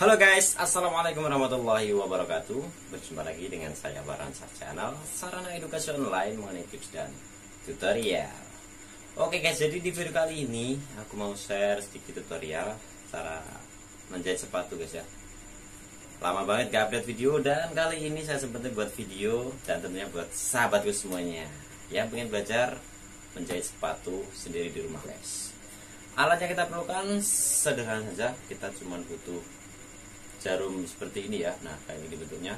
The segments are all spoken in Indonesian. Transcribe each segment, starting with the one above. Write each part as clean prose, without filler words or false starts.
Halo guys, assalamualaikum warahmatullahi wabarakatuh. Berjumpa lagi dengan saya Rusak channel, sarana edukasi online mengenai tips dan tutorial. Oke guys, jadi di video kali ini aku mau share sedikit tutorial cara menjahit sepatu guys ya. Lama banget gak update video, dan kali ini saya sempetin buat video dan tentunya buat sahabatku semuanya yang pengen belajar menjahit sepatu sendiri di rumah guys. Alat yang kita perlukan sederhana saja, kita cuma butuh jarum seperti ini ya. Nah, kayak ini bentuknya.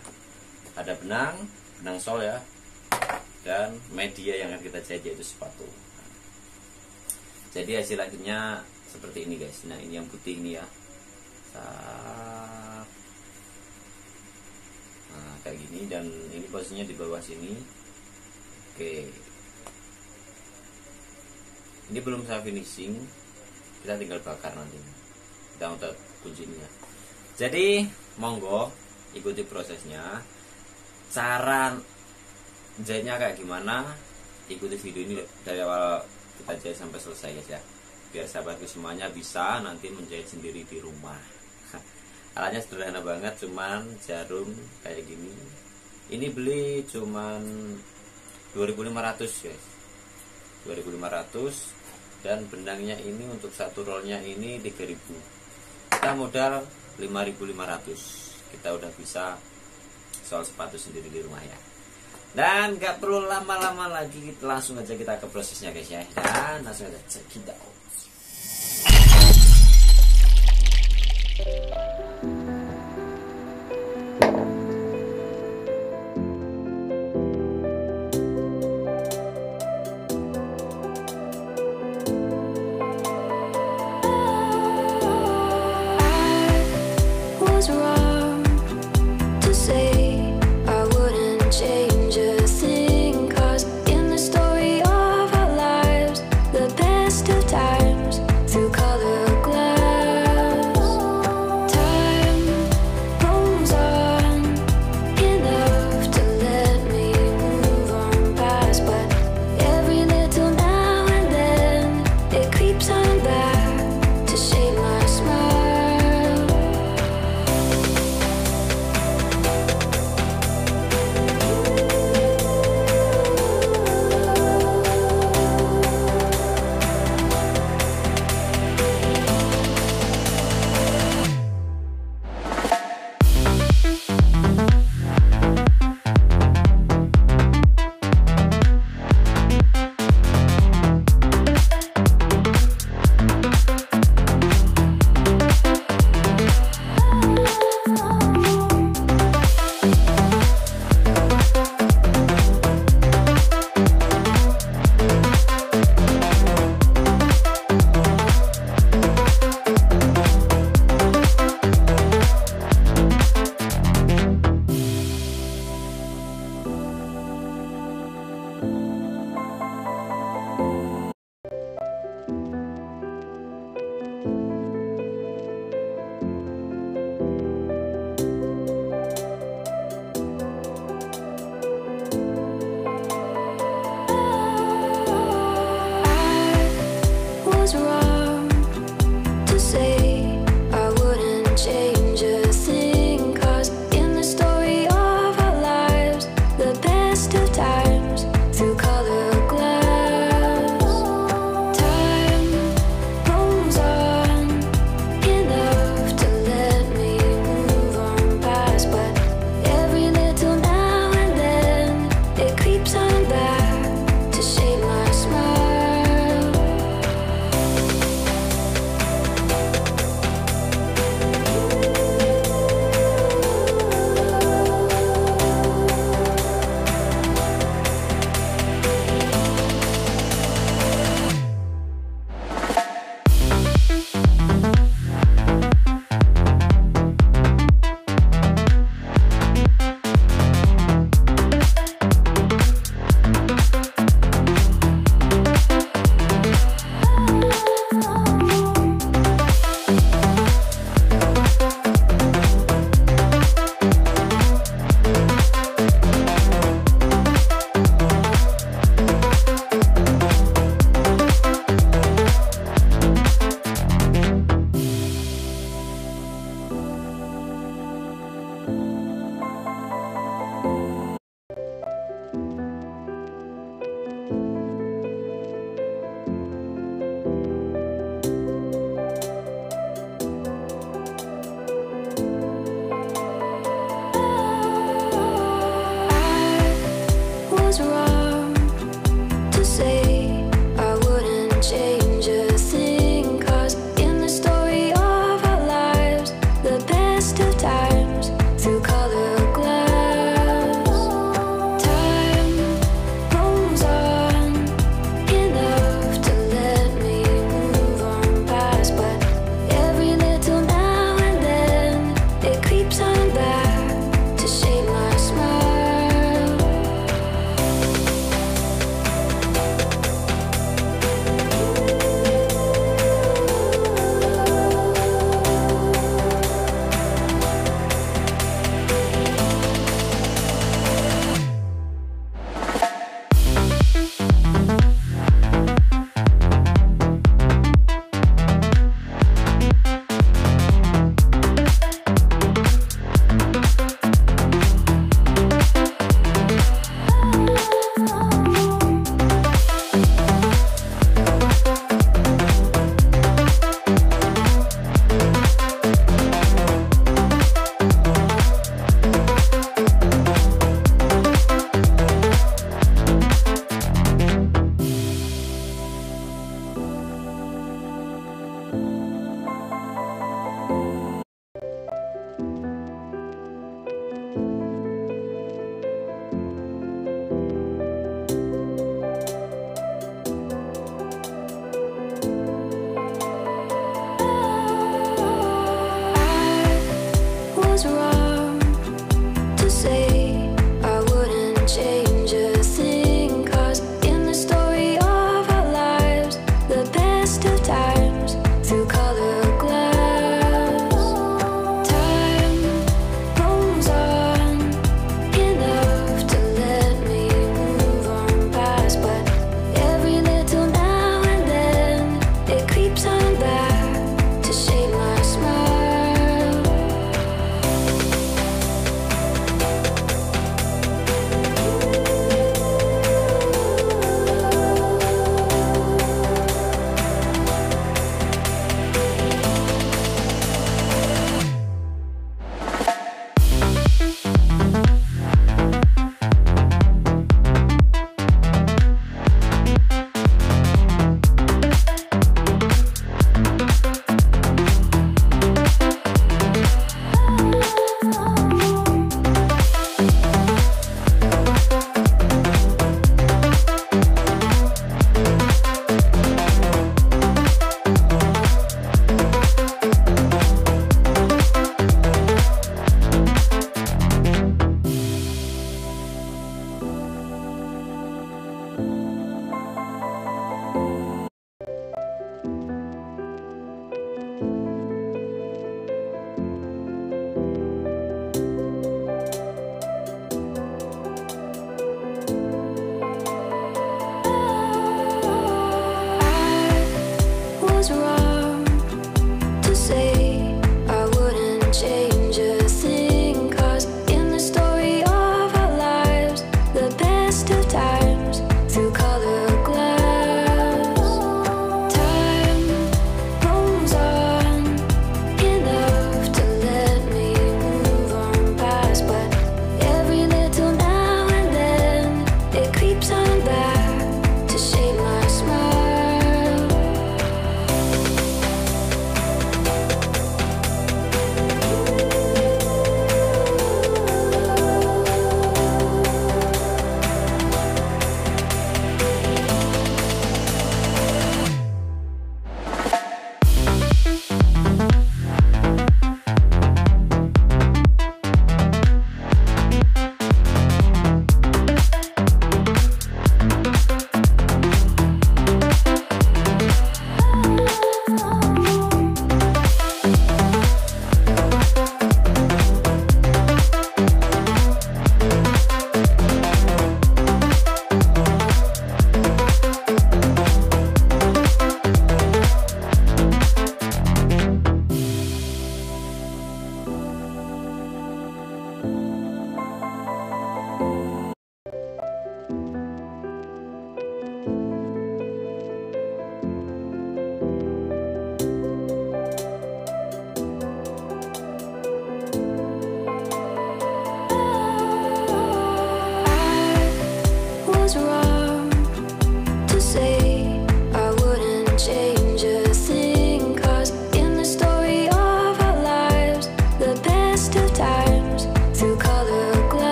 Ada benang sol ya, dan media yang akan kita jahit yaitu sepatu. Jadi hasil akhirnya seperti ini guys. Nah, ini yang putih ini ya. Nah, kayak gini, dan ini posisinya di bawah sini. Oke. Ini belum saya finishing. Kita tinggal bakar nanti. Kita untuk kuncinya. Jadi monggo ikuti prosesnya. Cara jahitnya kayak gimana? Ikuti video ini dari awal kita jahit sampai selesai guys ya. Biar sahabatku semuanya bisa nanti menjahit sendiri di rumah. Alatnya sederhana banget, cuman jarum kayak gini. Ini beli cuman 2.500 guys. 2.500. Dan benangnya ini untuk satu rollnya ini 3.000. Kita modal 5.500. Kita udah bisa soal sepatu sendiri di rumah ya. Dan gak perlu lama-lama lagi, langsung aja kita ke prosesnya guys ya. Dan langsung aja kita